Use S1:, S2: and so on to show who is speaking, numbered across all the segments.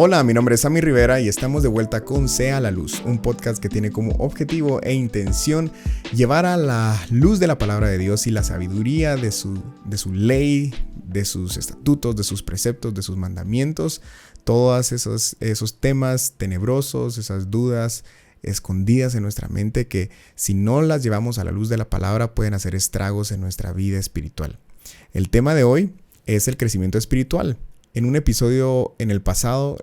S1: Hola, mi nombre es Sammy Rivera y estamos de vuelta con Sea la Luz, un podcast que tiene como objetivo e intención llevar a la luz de la palabra de Dios y la sabiduría de su ley, de sus estatutos, de sus preceptos, de sus mandamientos, todos esos temas tenebrosos, esas dudas escondidas en nuestra mente que si no las llevamos a la luz de la palabra pueden hacer estragos en nuestra vida espiritual. El tema de hoy es el crecimiento espiritual. En un episodio en el pasado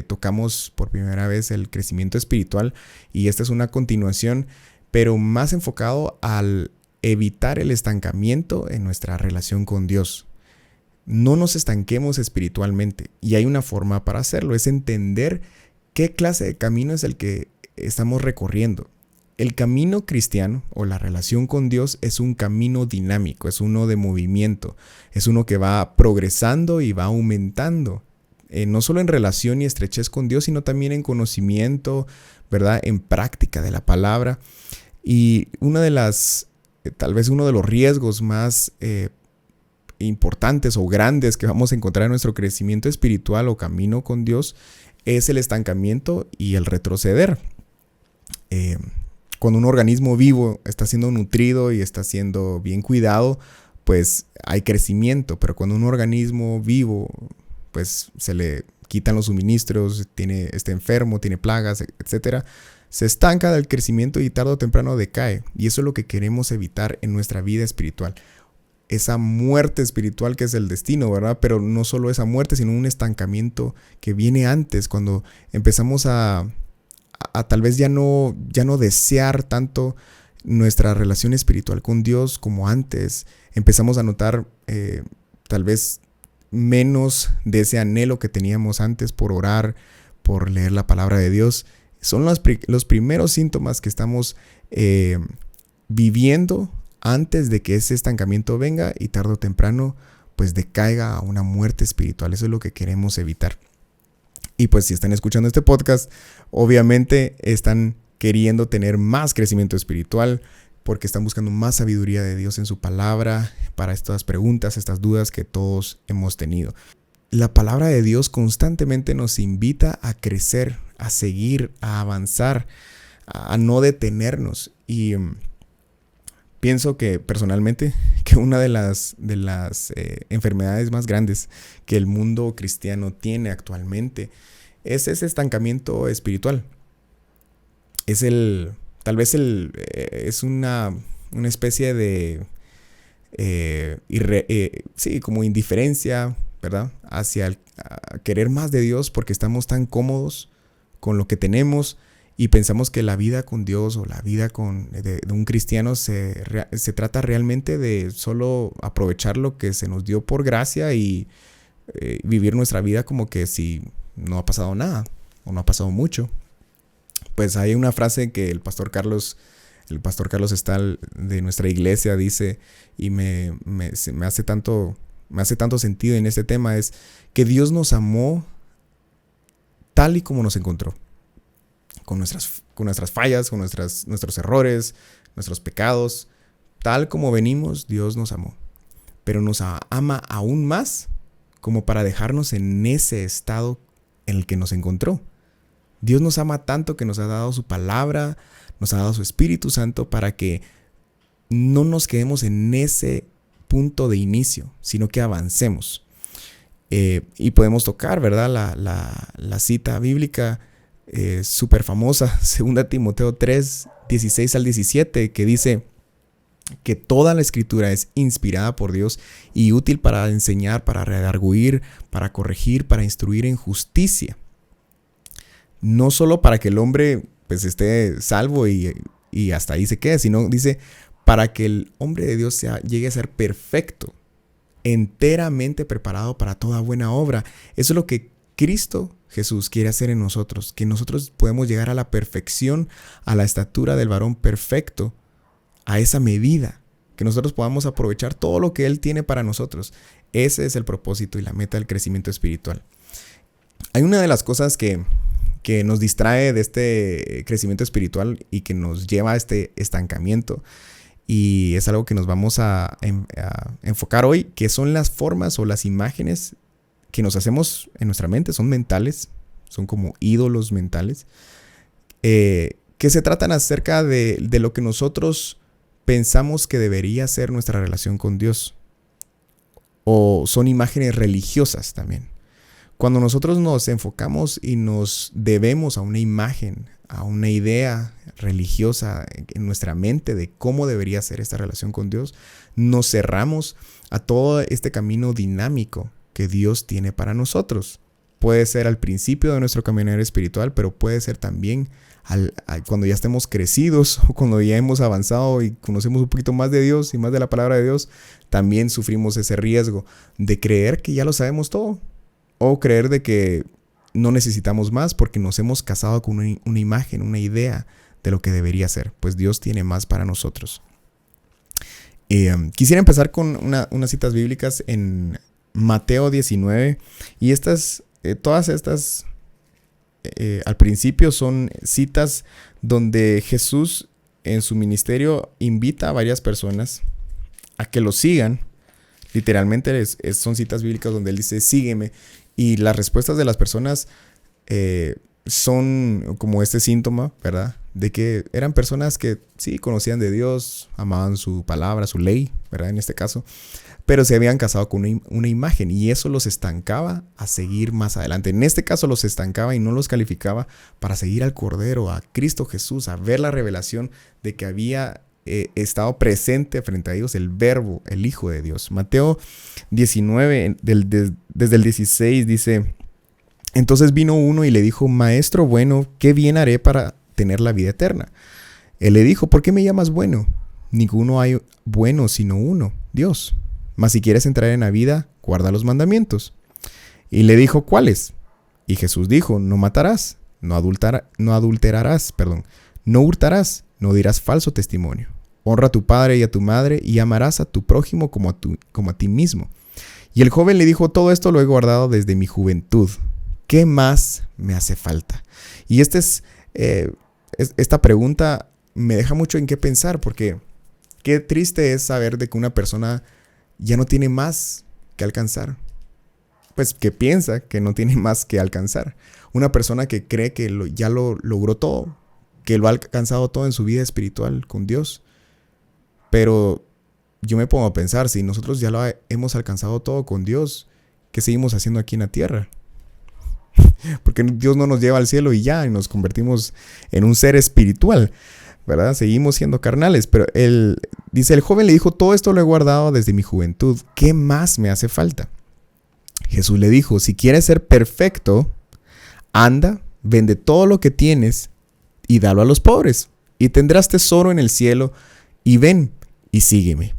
S1: tocamos por primera vez el crecimiento espiritual y esta es una continuación, pero más enfocado al evitar el estancamiento en nuestra relación con Dios. No nos estanquemos espiritualmente y hay una forma para hacerlo, es entender qué clase de camino es el que estamos recorriendo. El camino cristiano o la relación con Dios es un camino dinámico, es uno de movimiento, es uno que va progresando y va aumentando, no solo en relación y estrechez con Dios, sino también en conocimiento, ¿verdad? En práctica de la palabra. Y tal vez uno de los riesgos más importantes o grandes que vamos a encontrar en nuestro crecimiento espiritual o camino con Dios es el estancamiento y el retroceder. Cuando un organismo vivo está siendo nutrido y está siendo bien cuidado, pues hay crecimiento. Pero cuando un organismo vivo, pues se le quitan los suministros, está enfermo, tiene plagas, etcétera, se estanca del crecimiento y tarde o temprano decae. Y eso es lo que queremos evitar en nuestra vida espiritual. Esa muerte espiritual que es el destino, ¿verdad? Pero no solo esa muerte, sino un estancamiento que viene antes, cuando empezamos a tal vez ya no desear tanto nuestra relación espiritual con Dios como antes. Empezamos a notar tal vez menos de ese anhelo que teníamos antes por orar, por leer la palabra de Dios. Son los primeros síntomas que estamos viviendo antes de que ese estancamiento venga y tarde o temprano pues decaiga a una muerte espiritual. Eso es lo que queremos evitar. Y pues si están escuchando este podcast, obviamente están queriendo tener más crecimiento espiritual porque están buscando más sabiduría de Dios en su palabra para estas preguntas, estas dudas que todos hemos tenido. La palabra de Dios constantemente nos invita a crecer, a seguir, a avanzar, a no detenernos. Y pienso que personalmente que una de las enfermedades más grandes que el mundo cristiano tiene actualmente es ese estancamiento espiritual. Es una especie de como indiferencia, ¿verdad? Hacia querer más de Dios porque estamos tan cómodos con lo que tenemos. Y pensamos que la vida con Dios o la vida de un cristiano se trata realmente de solo aprovechar lo que se nos dio por gracia y vivir nuestra vida como que si no ha pasado nada o no ha pasado mucho. Pues hay una frase que el pastor Carlos Estal de nuestra iglesia dice y me hace tanto sentido en este tema, es que Dios nos amó tal y como nos encontró. Con nuestras fallas, con nuestros errores, nuestros pecados. Tal como venimos, Dios nos amó. Pero nos ama aún más como para dejarnos en ese estado en el que nos encontró. Dios nos ama tanto que nos ha dado su palabra, nos ha dado su Espíritu Santo para que no nos quedemos en ese punto de inicio, sino que avancemos. Y podemos tocar, ¿verdad? La cita bíblica súper famosa, 2 Timoteo 3, 16 al 17, que dice que toda la escritura es inspirada por Dios y útil para enseñar, para redarguir, para corregir, para instruir en justicia. No solo para que el hombre pues esté salvo y hasta ahí se quede, sino dice para que el hombre de Dios llegue a ser perfecto, enteramente preparado para toda buena obra. Eso es lo que Cristo Jesús quiere hacer en nosotros, que nosotros podemos llegar a la perfección, a la estatura del varón perfecto, a esa medida, que nosotros podamos aprovechar todo lo que Él tiene para nosotros. Ese es el propósito y la meta del crecimiento espiritual. Hay una de las cosas que nos distrae de este crecimiento espiritual y que nos lleva a este estancamiento, y es algo que nos vamos a enfocar hoy, que son las formas o las imágenes que nos hacemos en nuestra mente, son mentales, son como ídolos mentales, que se tratan acerca de lo que nosotros pensamos que debería ser nuestra relación con Dios. O son imágenes religiosas también. Cuando nosotros nos enfocamos y nos debemos a una imagen, a una idea religiosa en nuestra mente de cómo debería ser esta relación con Dios, nos cerramos a todo este camino dinámico que Dios tiene para nosotros. Puede ser al principio de nuestro caminar espiritual, pero puede ser también cuando ya estemos crecidos o cuando ya hemos avanzado y conocemos un poquito más de Dios y más de la palabra de Dios, también sufrimos ese riesgo de creer que ya lo sabemos todo o creer de que no necesitamos más porque nos hemos casado con una imagen, una idea de lo que debería ser. Pues Dios tiene más para nosotros. Quisiera empezar con unas citas bíblicas en Mateo 19 y todas estas al principio son citas donde Jesús en su ministerio invita a varias personas a que lo sigan. Literalmente son citas bíblicas donde él dice sígueme, y las respuestas de las personas son como este síntoma, ¿verdad? De que eran personas que sí conocían de Dios, amaban su palabra, su ley, ¿verdad? En este caso, pero se habían casado con una imagen y eso los estancaba a seguir más adelante. En este caso los estancaba y no los calificaba para seguir al Cordero, a Cristo Jesús, a ver la revelación de que había estado presente frente a ellos el Verbo, el Hijo de Dios. Mateo 19, desde el 16 dice: entonces vino uno y le dijo: Maestro bueno, ¿qué bien haré para tener la vida eterna? Él le dijo: ¿por qué me llamas bueno? Ninguno hay bueno sino uno, Dios. Mas si quieres entrar en la vida, guarda los mandamientos. Y le dijo: ¿cuáles? Y Jesús dijo: no matarás, no adulterarás, no hurtarás, no dirás falso testimonio. Honra a tu padre y a tu madre y amarás a tu prójimo como a ti mismo. Y el joven le dijo: todo esto lo he guardado desde mi juventud. ¿Qué más me hace falta? Y esta pregunta me deja mucho en qué pensar, porque qué triste es saber de que una persona ya no tiene más que alcanzar. Pues que piensa que no tiene más que alcanzar. Una persona que cree que ya lo logró todo, que lo ha alcanzado todo en su vida espiritual con Dios. Pero yo me pongo a pensar, si nosotros ya lo hemos alcanzado todo con Dios, ¿qué seguimos haciendo aquí en la tierra? Porque Dios no nos lleva al cielo y ya, y nos convertimos en un ser espiritual, ¿verdad? Seguimos siendo carnales, pero él dice: el joven le dijo: todo esto lo he guardado desde mi juventud, ¿qué más me hace falta? Jesús le dijo: si quieres ser perfecto, anda, vende todo lo que tienes y dalo a los pobres, y tendrás tesoro en el cielo, y ven y sígueme.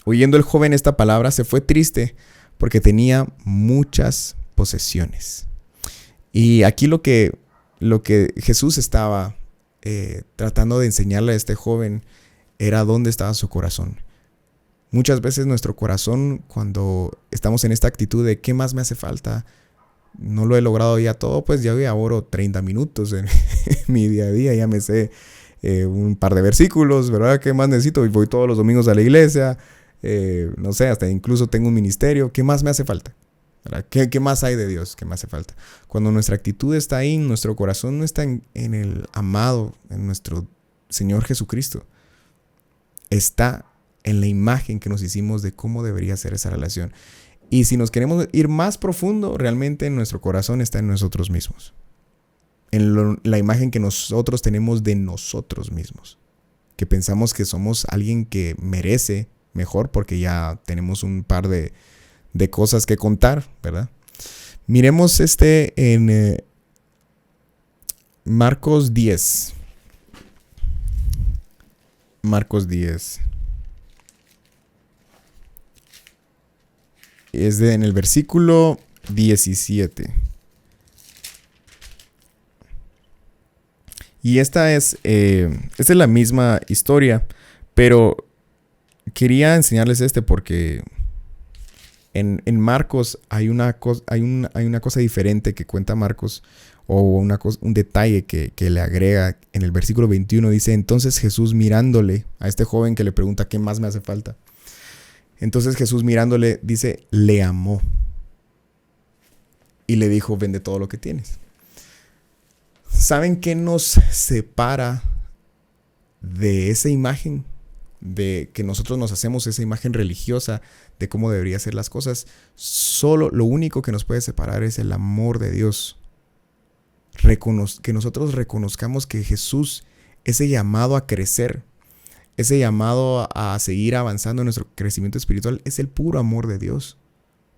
S1: Oyendo el joven esta palabra, se fue triste porque tenía muchas posesiones. Y aquí lo que Jesús estaba tratando de enseñarle a este joven era dónde estaba su corazón. Muchas veces nuestro corazón, cuando estamos en esta actitud de ¿qué más me hace falta? No lo he logrado ya todo, pues ya oro 30 minutos en mi día a día, ya me sé un par de versículos, ¿verdad? ¿Qué más necesito? Y voy todos los domingos a la iglesia, no sé, hasta incluso tengo un ministerio. ¿Qué más me hace falta? ¿Qué más hay de Dios? ¿Qué me hace falta? Cuando nuestra actitud está ahí, nuestro corazón no está en el amado, en nuestro Señor Jesucristo. Está en la imagen que nos hicimos de cómo debería ser esa relación. Y si nos queremos ir más profundo, realmente nuestro corazón está en nosotros mismos. En la imagen que nosotros tenemos de nosotros mismos. Que pensamos que somos alguien que merece mejor porque ya tenemos un par de cosas que contar, ¿verdad? Miremos en Marcos 10. Marcos 10. Es en el versículo 17. Y esta es la misma historia, pero quería enseñarles porque en Marcos hay una cosa diferente que cuenta Marcos, o un detalle que le agrega en el versículo 21. Dice: entonces Jesús, mirándole a este joven que le pregunta ¿qué más me hace falta? Entonces Jesús, mirándole, dice: le amó. y le dijo, vende todo lo que tienes. ¿Saben qué nos separa de esa imagen? De que nosotros nos hacemos esa imagen religiosa de cómo deberían ser las cosas. Solo lo único que nos puede separar es el amor de Dios. Que nosotros reconozcamos que Jesús, ese llamado a crecer, ese llamado a seguir avanzando en nuestro crecimiento espiritual, es el puro amor de Dios.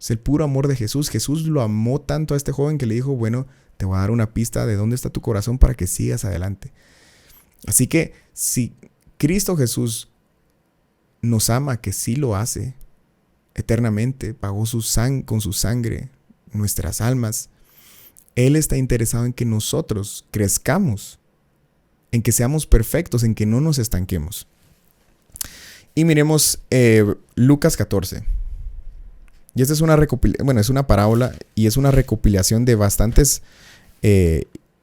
S1: Es el puro amor de Jesús. Jesús lo amó tanto a este joven que le dijo, bueno, te voy a dar una pista de dónde está tu corazón para que sigas adelante. Así que si Cristo Jesús nos ama, que sí lo hace eternamente, pagó con su sangre nuestras almas, Él está interesado en que nosotros crezcamos, en que seamos perfectos, en que no nos estanquemos. Y miremos Lucas 14. Y esta es es una parábola y es una recopilación de bastantes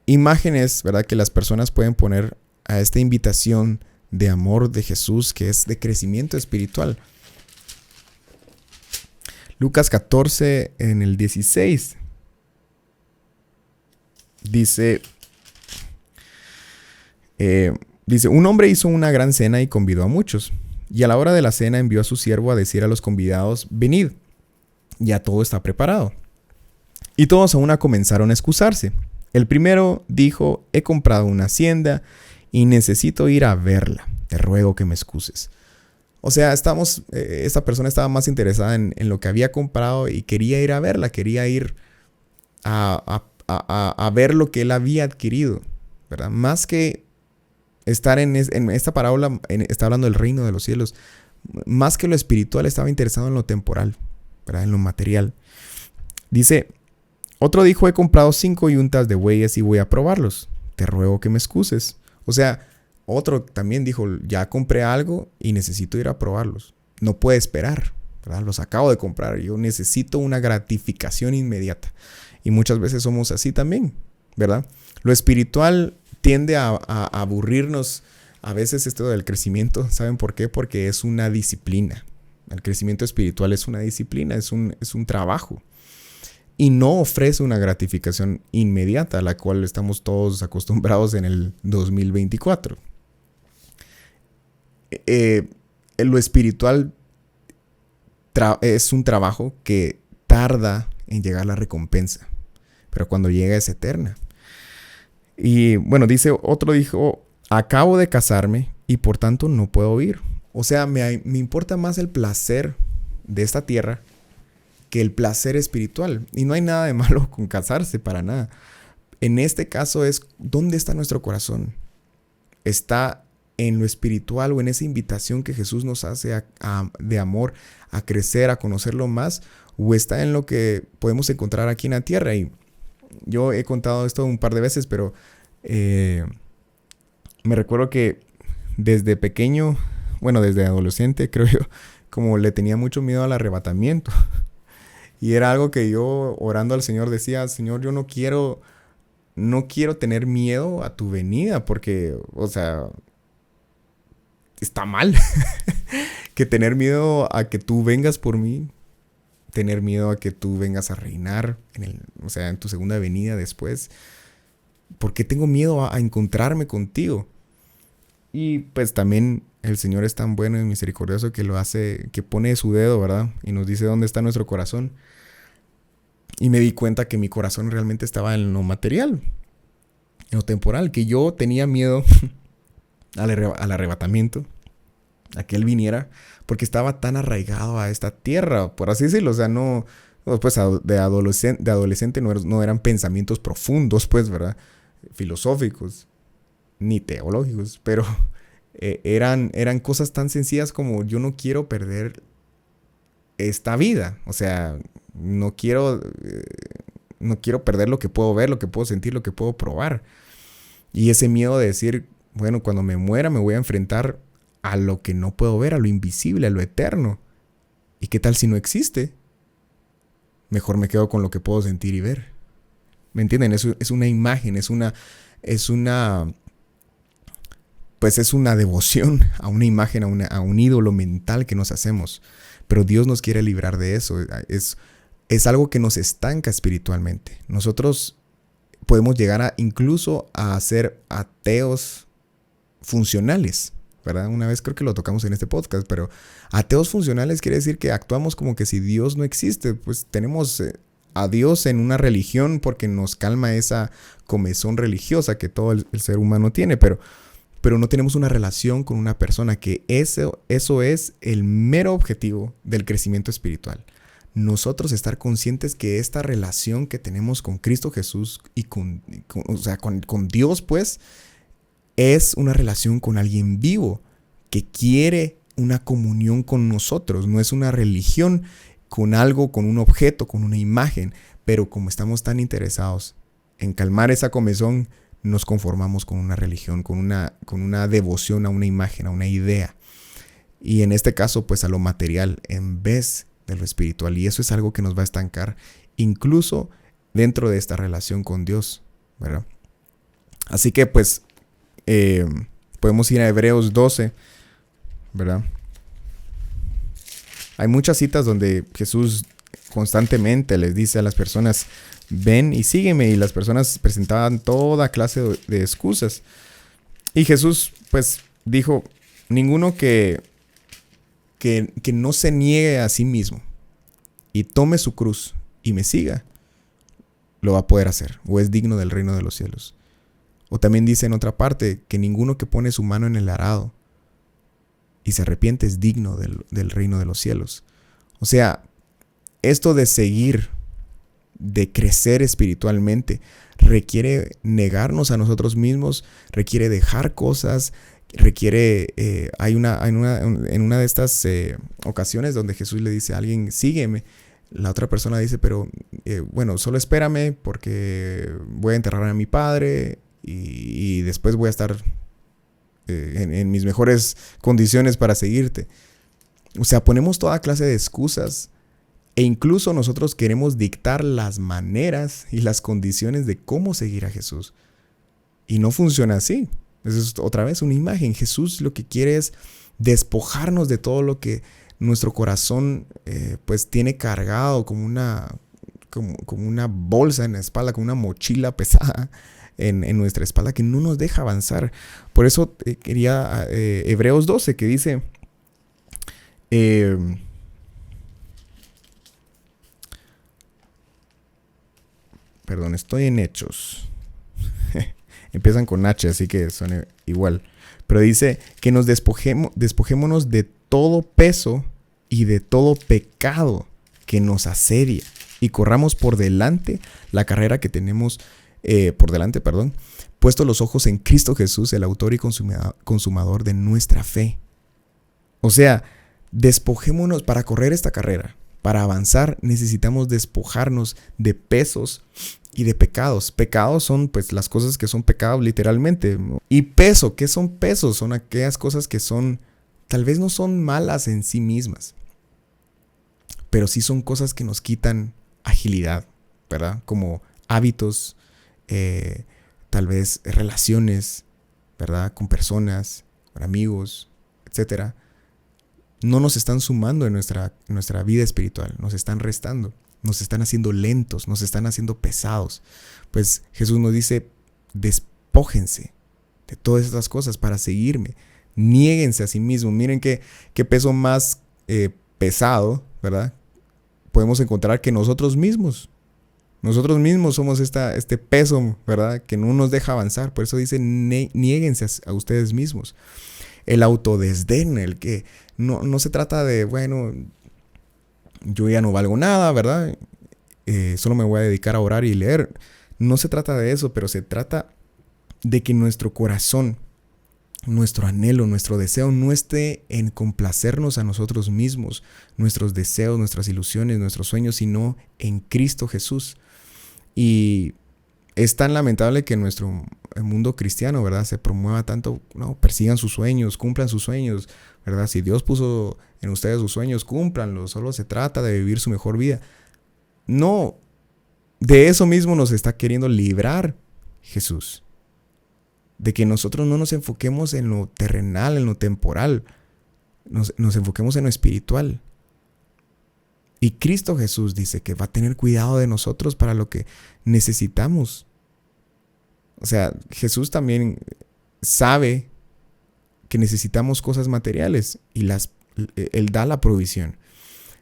S1: imágenes, ¿verdad?, que las personas pueden poner a esta invitación de amor de Jesús, que es de crecimiento espiritual. Lucas 14 en el 16 dice, un hombre hizo una gran cena y convidó a muchos. Y a la hora de la cena envió a su siervo a decir a los convidados, venid, ya todo está preparado. Y todos a una comenzaron a excusarse. El primero dijo, he comprado una hacienda y necesito ir a verla. Te ruego que me excuses. O sea, esta persona estaba más interesada en lo que había comprado y quería ir a verla, quería ir a ver lo que él había adquirido, ¿verdad? Más que estar en esta parábola, está hablando del reino de los cielos, más que lo espiritual, estaba interesado en lo temporal, ¿verdad?, en lo material. Dice, otro dijo, he comprado 5 yuntas de bueyes y voy a probarlos. Te ruego que me excuses. O sea, otro también dijo, ya compré algo y necesito ir a probarlos. No puede esperar, ¿verdad? Los acabo de comprar. Yo necesito una gratificación inmediata. Y muchas veces somos así también, ¿verdad? Lo espiritual tiende a aburrirnos a veces esto del crecimiento. ¿Saben por qué? Porque es una disciplina. El crecimiento espiritual es una disciplina, es un trabajo. Y no ofrece una gratificación inmediata a la cual estamos todos acostumbrados en el 2024. Lo espiritual es un trabajo que tarda en llegar la recompensa, pero cuando llega es eterna. Y bueno, otro dijo, acabo de casarme y por tanto no puedo ir. O sea, me importa más el placer de esta tierra que el placer espiritual. Y no hay nada de malo con casarse, para nada. En este caso es, ¿dónde está nuestro corazón? ¿Está en lo espiritual o en esa invitación que Jesús nos hace de amor a crecer, a conocerlo más? ¿O está en lo que podemos encontrar aquí en la tierra? Y yo he contado esto un par de veces, pero me recuerdo que desde pequeño, bueno, desde adolescente, creo yo, como le tenía mucho miedo al arrebatamiento. Y era algo que yo, orando al Señor, decía, Señor, yo no quiero tener miedo a tu venida, porque, o sea, está mal. Que tener miedo a que tú vengas por mí, tener miedo a que tú vengas a reinar, en tu segunda venida después. ¿Por qué tengo miedo a encontrarme contigo? Y pues también el Señor es tan bueno y misericordioso que que pone su dedo, ¿verdad? Y nos dice dónde está nuestro corazón. Y me di cuenta que mi corazón realmente estaba en lo material, en lo temporal, que yo tenía miedo al arrebatamiento, a que Él viniera, porque estaba tan arraigado a esta tierra, por así decirlo. O sea, no, pues de adolescente no eran pensamientos profundos, pues, ¿verdad? Filosóficos, ni teológicos, pero eran cosas tan sencillas como yo no quiero perder esta vida. O sea, no quiero perder lo que puedo ver, lo que puedo sentir, lo que puedo probar. Y ese miedo de decir, bueno, cuando me muera me voy a enfrentar a lo que no puedo ver, a lo invisible, a lo eterno. ¿Y qué tal si no existe? Mejor me quedo con lo que puedo sentir y ver. ¿Me entienden? Eso es una imagen, es una devoción a una imagen, a un ídolo mental que nos hacemos. Pero Dios nos quiere librar de eso. es algo que nos estanca espiritualmente. Nosotros podemos llegar incluso a ser ateos funcionales, ¿verdad? Una vez creo que lo tocamos en este podcast, pero ateos funcionales quiere decir que actuamos como que si Dios no existe. Pues tenemos a Dios en una religión porque nos calma esa comezón religiosa que todo el ser humano tiene, pero no tenemos una relación con una persona, que eso es el mero objetivo del crecimiento espiritual. Nosotros estar conscientes que esta relación que tenemos con Cristo Jesús y con Dios, pues, es una relación con alguien vivo que quiere una comunión con nosotros. No es una religión con algo, con un objeto, con una imagen. Pero como estamos tan interesados en calmar esa comezón, nos conformamos con una religión, con una devoción a una imagen, a una idea. Y en este caso, pues a lo material en vez de lo espiritual. Y eso es algo que nos va a estancar incluso dentro de esta relación con Dios, ¿verdad? Así que pues podemos ir a Hebreos 12, ¿verdad? Hay muchas citas donde Jesús constantemente les dice a las personas: ven y sígueme, y las personas presentaban toda clase de excusas. Y Jesús pues dijo: ninguno que no se niegue a sí mismo y tome su cruz y me siga, lo va a poder hacer, o es digno del reino de los cielos. O también dice en otra parte que ninguno que pone su mano en el arado y se arrepiente es digno del reino de los cielos. O sea, esto de seguir, de crecer espiritualmente, requiere negarnos a nosotros mismos, requiere dejar cosas, requiere, en una de estas ocasiones donde Jesús le dice a alguien: sígueme, la otra persona dice: pero bueno, solo espérame porque voy a enterrar a mi padre y después voy a estar en mis mejores condiciones para seguirte. O sea, ponemos toda clase de excusas, e incluso nosotros queremos dictar las maneras y las condiciones de cómo seguir a Jesús. Y no funciona así. Eso es otra vez una imagen. Jesús lo que quiere es despojarnos de todo lo que nuestro corazón pues tiene cargado como una bolsa en la espalda, como una mochila pesada en nuestra espalda que no nos deja avanzar. Por eso quería Hebreos 12, que dice... perdón, estoy en Hechos. Empiezan con H, así que suena igual. Pero dice que nos despojémonos de todo peso y de todo pecado que nos asedia, y corramos por delante la carrera que tenemos puesto los ojos en Cristo Jesús, el autor y consumador de nuestra fe. O sea, despojémonos para correr esta carrera. Para avanzar necesitamos despojarnos de pesos y de pecados. Pecados son pues las cosas que son pecados literalmente. Y peso, ¿qué son pesos? Son aquellas cosas que tal vez no son malas en sí mismas, pero sí son cosas que nos quitan agilidad, ¿verdad? Como hábitos, tal vez relaciones, ¿verdad? Con personas, con amigos, etcétera. No nos están sumando en nuestra vida espiritual, nos están restando, nos están haciendo lentos, nos están haciendo pesados. Pues Jesús nos dice: despójense de todas estas cosas para seguirme, niéguense a sí mismos. Miren qué peso más pesado, ¿verdad? Podemos encontrar que nosotros mismos somos este peso, ¿verdad? Que no nos deja avanzar. Por eso dice: niéguense a ustedes mismos. El autodesdén, el que no se trata de, bueno, yo ya no valgo nada, ¿verdad? Solo me voy a dedicar a orar y leer. No se trata de eso, pero se trata de que nuestro corazón, nuestro anhelo, nuestro deseo no esté en complacernos a nosotros mismos, nuestros deseos, nuestras ilusiones, nuestros sueños, sino en Cristo Jesús. Y es tan lamentable que en nuestro mundo cristiano, ¿verdad?, se promueva tanto: no, persigan sus sueños, cumplan sus sueños, ¿verdad? Si Dios puso en ustedes sus sueños, cúmplanlos. Solo se trata de vivir su mejor vida. No, de eso mismo nos está queriendo librar Jesús. De que nosotros no nos enfoquemos en lo terrenal, en lo temporal. Nos enfoquemos en lo espiritual. Y Cristo Jesús dice que va a tener cuidado de nosotros para lo que necesitamos. O sea, Jesús también sabe que necesitamos cosas materiales y Él da la provisión.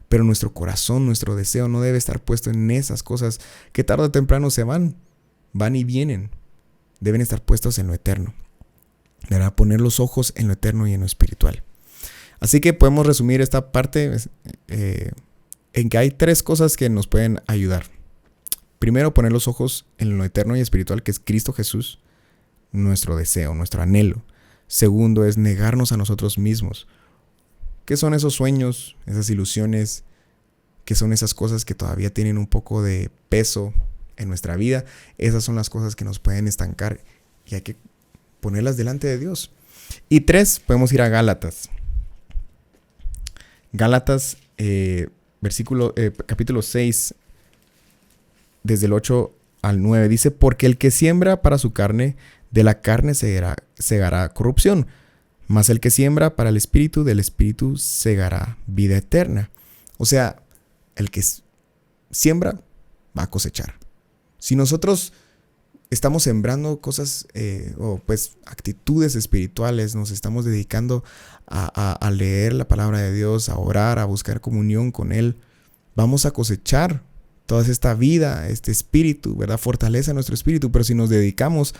S1: Pero nuestro corazón, nuestro deseo no debe estar puesto en esas cosas que tarde o temprano se van y vienen. Deben estar puestos en lo eterno. Deberá poner los ojos en lo eterno y en lo espiritual. Así que podemos resumir esta parte en que hay 3 cosas que nos pueden ayudar. Primero, poner los ojos en lo eterno y espiritual, que es Cristo Jesús, nuestro deseo, nuestro anhelo. Segundo, es negarnos a nosotros mismos. ¿Qué son esos sueños, esas ilusiones? ¿Qué son esas cosas que todavía tienen un poco de peso en nuestra vida? Esas son las cosas que nos pueden estancar y hay que ponerlas delante de Dios. Y 3, podemos ir a Gálatas. Gálatas, capítulo 6, desde el 8 al 9, dice: porque el que siembra para su carne, de la carne segará corrupción, mas el que siembra para el espíritu, del espíritu segará vida eterna. O sea, el que siembra va a cosechar. Si nosotros estamos sembrando cosas actitudes espirituales, nos estamos dedicando a leer la palabra de Dios, a orar, a buscar comunión con Él, vamos a cosechar toda esta vida, este espíritu, ¿verdad? Fortalece nuestro espíritu. Pero si nos dedicamos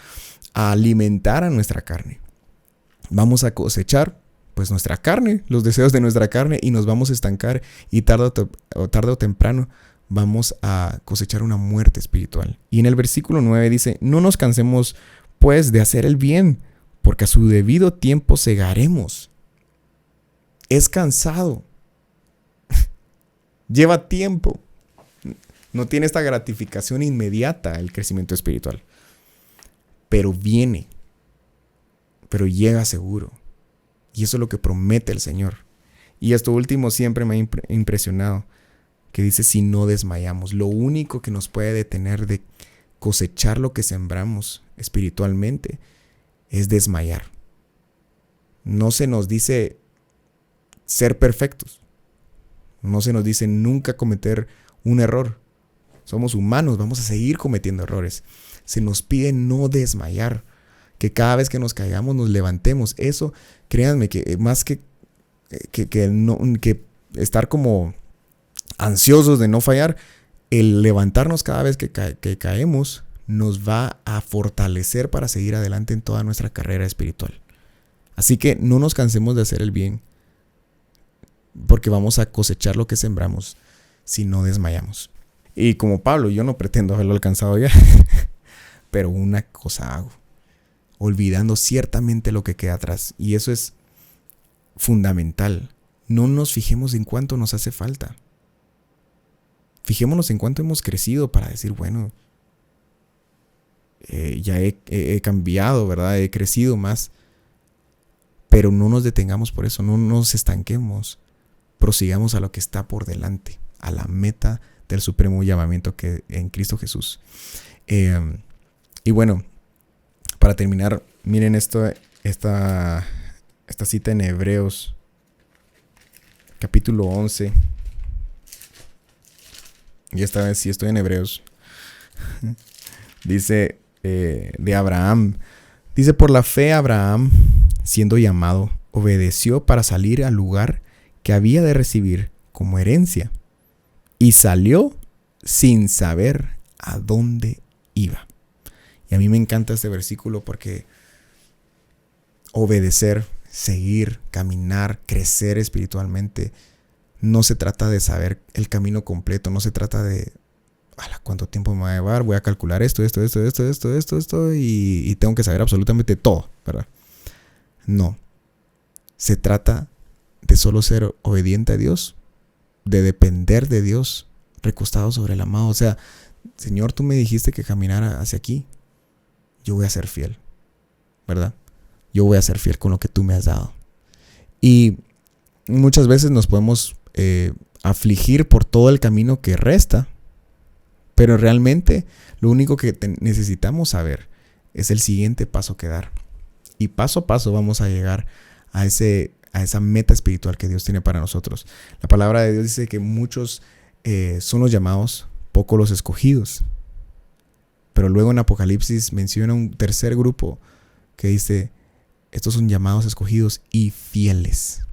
S1: a alimentar a nuestra carne, vamos a cosechar pues nuestra carne, los deseos de nuestra carne, y nos vamos a estancar, y tarde o temprano vamos a cosechar una muerte espiritual. Y en el versículo 9 dice: no nos cansemos pues de hacer el bien, porque a su debido tiempo segaremos. Es cansado. Lleva tiempo. No tiene esta gratificación inmediata el crecimiento espiritual. Pero viene. Pero llega seguro. Y eso es lo que promete el Señor. Y esto último siempre me ha impresionado. Que dice: si no desmayamos. Lo único que nos puede detener de cosechar lo que sembramos espiritualmente es desmayar. No se nos dice ser perfectos. No se nos dice nunca cometer un error. Somos humanos, vamos a seguir cometiendo errores. Se nos pide no desmayar. Que cada vez que nos caigamos nos levantemos. Eso, créanme, que más que estar como ansiosos de no fallar, el levantarnos cada vez que caemos nos va a fortalecer para seguir adelante en toda nuestra carrera espiritual. Así que no nos cansemos de hacer el bien, porque vamos a cosechar lo que sembramos si no desmayamos. Y como Pablo, yo no pretendo haberlo alcanzado ya, pero una cosa hago, olvidando ciertamente lo que queda atrás. Y eso es fundamental. No nos fijemos en cuánto nos hace falta. Fijémonos en cuánto hemos crecido para decir, bueno, ya he cambiado, ¿verdad? He crecido más. Pero no nos detengamos por eso, no nos estanquemos. Prosigamos a lo que está por delante, a la meta del supremo llamamiento que en Cristo Jesús. Y bueno, para terminar, miren esta cita en Hebreos, capítulo 11. Y esta vez sí estoy en Hebreos. Dice de Abraham. Dice: por la fe Abraham, siendo llamado, obedeció para salir al lugar que había de recibir como herencia. Y salió sin saber a dónde iba. Y a mí me encanta este versículo porque obedecer, seguir, caminar, crecer espiritualmente, no se trata de saber el camino completo, no se trata de ¿cuánto tiempo me va a llevar? Voy a calcular esto y tengo que saber absolutamente todo, ¿verdad? No. Se trata de solo ser obediente a Dios, de depender de Dios, recostado sobre el amado. O sea, Señor, tú me dijiste que caminara hacia aquí. Yo voy a ser fiel, ¿verdad? Yo voy a ser fiel con lo que tú me has dado. Y muchas veces nos podemos afligir por todo el camino que resta, pero realmente lo único que necesitamos saber es el siguiente paso que dar. Y paso a paso vamos a llegar a esa meta espiritual que Dios tiene para nosotros. La palabra de Dios dice que muchos son los llamados, pocos los escogidos. Pero luego en Apocalipsis menciona un tercer grupo que dice, estos son llamados, escogidos y fieles.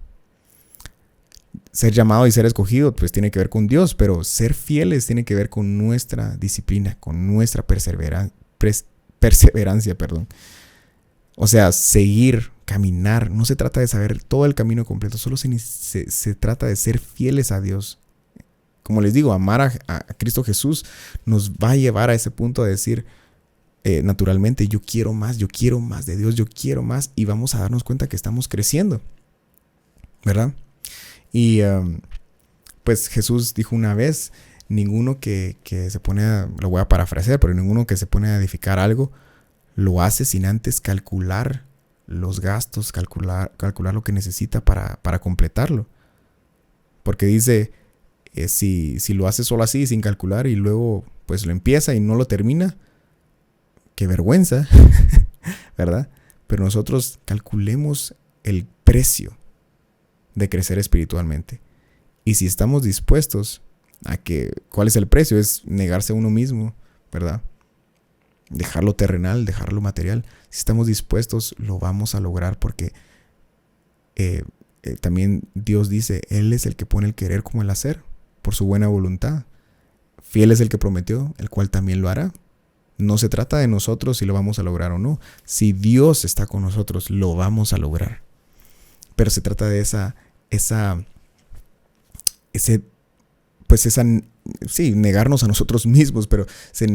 S1: Ser llamado y ser escogido pues tiene que ver con Dios, pero ser fieles tiene que ver con nuestra disciplina, con nuestra perseverancia. O sea, seguir, caminar. No se trata de saber todo el camino completo, solo se trata de ser fieles a Dios. Como les digo, amar a Cristo Jesús nos va a llevar a ese punto de decir, naturalmente, yo quiero más de Dios, yo quiero más, y vamos a darnos cuenta que estamos creciendo, ¿verdad? Y pues Jesús dijo una vez, ninguno que se pone lo voy a parafrasear, pero ninguno que se pone a edificar algo, lo hace sin antes calcular los gastos, calcular lo que necesita para completarlo. Porque dice, si lo hace solo así, sin calcular, y luego pues lo empieza y no lo termina, qué vergüenza, ¿verdad? Pero nosotros calculemos el precio de crecer espiritualmente. Y si estamos dispuestos a ¿cuál es el precio? Es negarse a uno mismo, ¿verdad? Dejar lo terrenal, dejar lo material. Si estamos dispuestos, lo vamos a lograr, porque también Dios dice, Él es el que pone el querer como el hacer, por su buena voluntad. Fiel es el que prometió, el cual también lo hará. No se trata de nosotros si lo vamos a lograr o no. Si Dios está con nosotros, lo vamos a lograr. Pero se trata de negarnos a nosotros mismos, pero se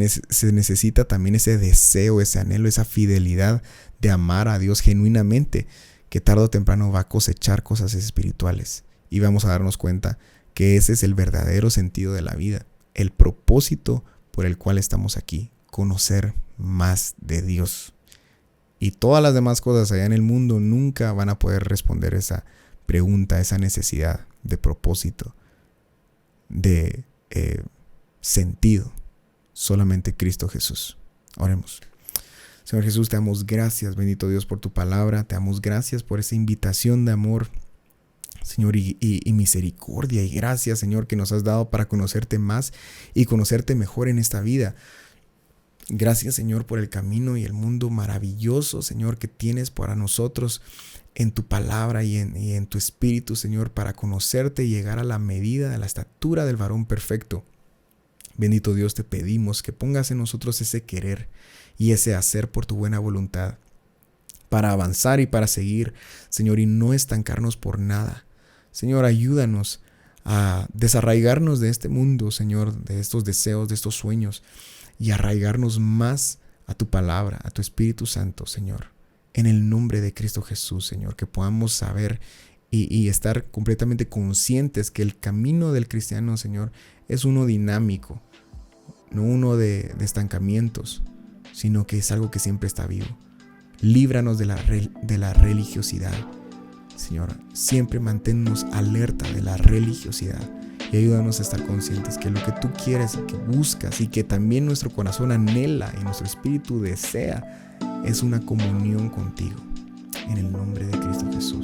S1: necesita también ese deseo, ese anhelo, esa fidelidad de amar a Dios genuinamente, que tarde o temprano va a cosechar cosas espirituales. Y vamos a darnos cuenta que ese es el verdadero sentido de la vida, el propósito por el cual estamos aquí, conocer más de Dios. Y todas las demás cosas allá en el mundo nunca van a poder responder esa pregunta, esa necesidad de propósito, de sentido. Solamente Cristo Jesús. Oremos. Señor Jesús, te damos gracias, bendito Dios, por tu palabra. Te damos gracias por esa invitación de amor, Señor, y misericordia. Y gracias, Señor, que nos has dado para conocerte más y conocerte mejor en esta vida. Gracias, Señor, por el camino y el mundo maravilloso, Señor, que tienes para nosotros en tu palabra y en tu espíritu, Señor, para conocerte y llegar a la medida, a la estatura del varón perfecto. Bendito Dios, te pedimos que pongas en nosotros ese querer y ese hacer por tu buena voluntad, para avanzar y para seguir, Señor, y no estancarnos por nada. Señor, ayúdanos a desarraigarnos de este mundo, Señor, de estos deseos, de estos sueños, y arraigarnos más a tu palabra, a tu Espíritu Santo, Señor. En el nombre de Cristo Jesús, Señor, que podamos saber y estar completamente conscientes que el camino del cristiano, Señor, es uno dinámico, no uno de estancamientos, sino que es algo que siempre está vivo. Líbranos de la religiosidad, Señor. Siempre manténnos alerta de la religiosidad. Y ayúdanos a estar conscientes que lo que tú quieres y que buscas y que también nuestro corazón anhela y nuestro espíritu desea es una comunión contigo. En el nombre de Cristo Jesús.